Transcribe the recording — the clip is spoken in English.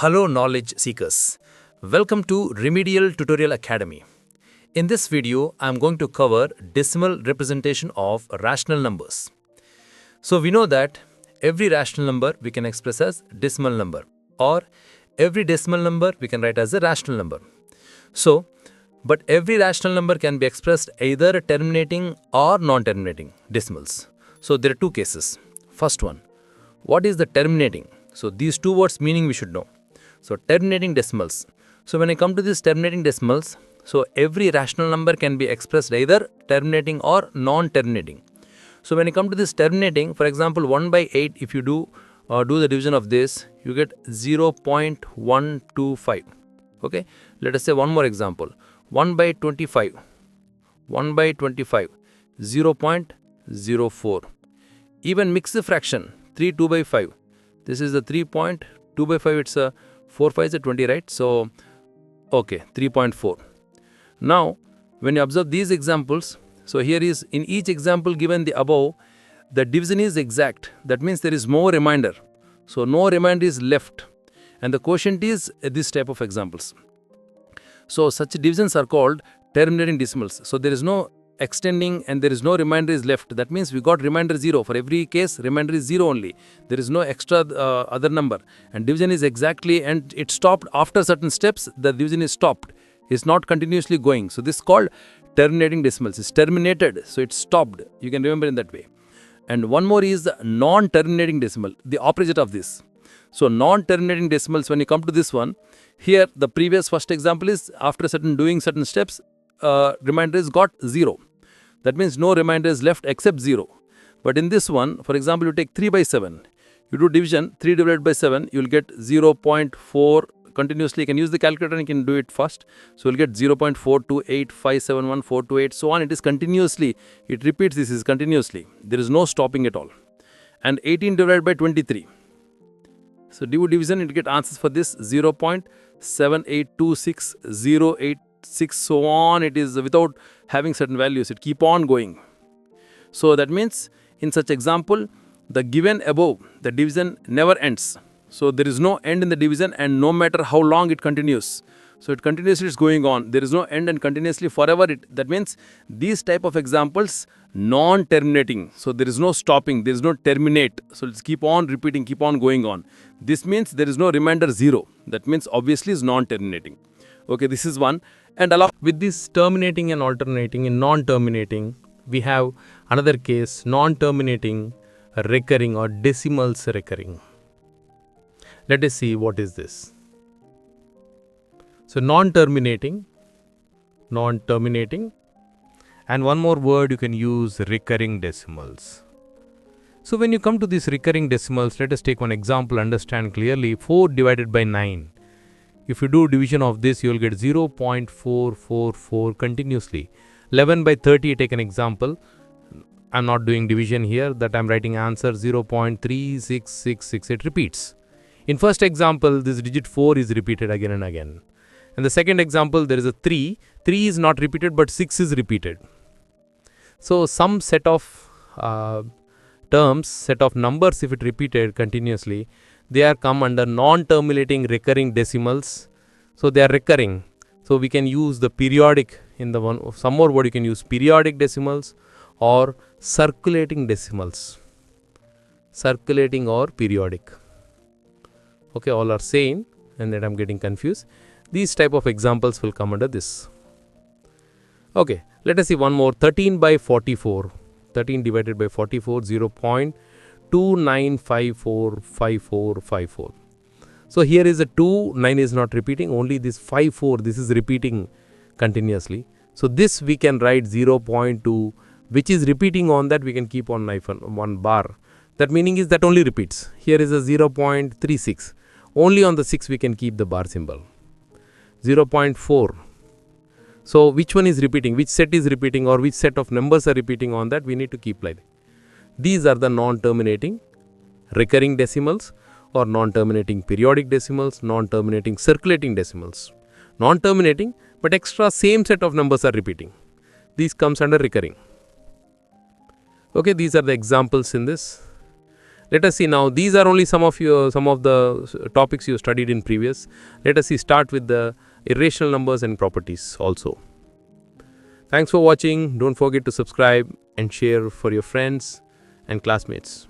Hello knowledge seekers. Welcome to Remedial Tutorial Academy. In this video, I am going to cover decimal representation of rational numbers. So we know that every rational number we can express as decimal number, or every decimal number we can write as a rational number. But every rational number can be expressed either terminating or non-terminating decimals. So there are two cases. First one, what is the terminating? So these two words meaning we should know. So terminating decimals. So when I come to these terminating decimals, so every rational number can be expressed either terminating or non-terminating. So when you come to this terminating, for example, 1 by 8, if you do the division of this, you get 0.125. Okay, let us say one more example. 1 by 25, 0.04. Even mixed fraction, 3 2 by 5. This is the 3.2 by 5, it's a 4 5 is a 20, right? So, okay, 3.4. Now, when you observe these examples, so here is in each example given the above, the division is exact. That means there is no remainder. So, no remainder is left. And the quotient is this type of examples. So, such divisions are called terminating decimals. So, there is no extending and there is no remainder is left. That means we got remainder 0. For every case, remainder is 0 only. There is no extra other number. And division is exactly, and it stopped after certain steps, the division is stopped. It's not continuously going. So this is called terminating decimals. It's terminated, so it's stopped. You can remember in that way. And one more is the non-terminating decimal, the opposite of this. So non-terminating decimals, when you come to this one, here the previous first example is after doing certain steps, remainder is got 0. That means no remainder is left except 0. But in this one, for example, you take 3 by 7. You do division, 3 divided by 7, you will get 0.4 continuously. You can use the calculator and you can do it fast. So you will get 0.428571, so on. It is continuously. It repeats, this is continuously. There is no stopping at all. And 18 divided by 23. So do division, it get answers for this 0.782608. 6, so on. It is without having certain values, it keep on going. So that means in such example, the given above, the division never ends. So there is no end in the division, and no matter how long it continues, so it continuously is going on. There is no end and continuously forever. That means these type of examples non-terminating. So there is no stopping, there is no terminate. So let's keep on repeating, keep on going on. This means there is no remainder 0. That means obviously is non-terminating. Okay, this is one. And along with this terminating and alternating in non-terminating, we have another case, non-terminating recurring or decimals recurring. Let us see what is this. So non-terminating, and one more word you can use, recurring decimals. So when you come to these recurring decimals, let us take one example, understand clearly. 4 divided by 9. If you do division of this, you will get 0.444 continuously. 11 by 30, take an example. I'm not doing division here, that I'm writing answer 0.3666. It repeats. In first example, this digit 4 is repeated again and again. And the second example, there is a 3. 3 is not repeated, but 6 is repeated. So some set of terms, set of numbers, if it repeated continuously, they are come under non-terminating recurring decimals. So they are recurring. So we can use the periodic in the one. Some more word you can use periodic decimals or circulating decimals. Circulating or periodic. Okay, all are same, and then I'm getting confused. These type of examples will come under this. Okay, let us see one more. 13 by 44. 13 divided by 44, 0.29545454. So here is a 2, 9 is not repeating, only this 54, this is repeating continuously. So this we can write 0.2, which is repeating on that, we can keep on one bar. That meaning is that only repeats. Here is a 0.36. Only on the 6 we can keep the bar symbol. 0.4. So which one is repeating, which set is repeating, or which set of numbers are repeating on that, we need to keep like that. These are the non-terminating recurring decimals or non-terminating periodic decimals, non-terminating circulating decimals. Non-terminating, but extra same set of numbers are repeating. These comes under recurring. Okay, these are the examples in this. Let us see now. These are only some of the topics you studied in previous. Let us see. Start with the irrational numbers and properties also. Thanks for watching. Don't forget to subscribe and share for your friends and classmates.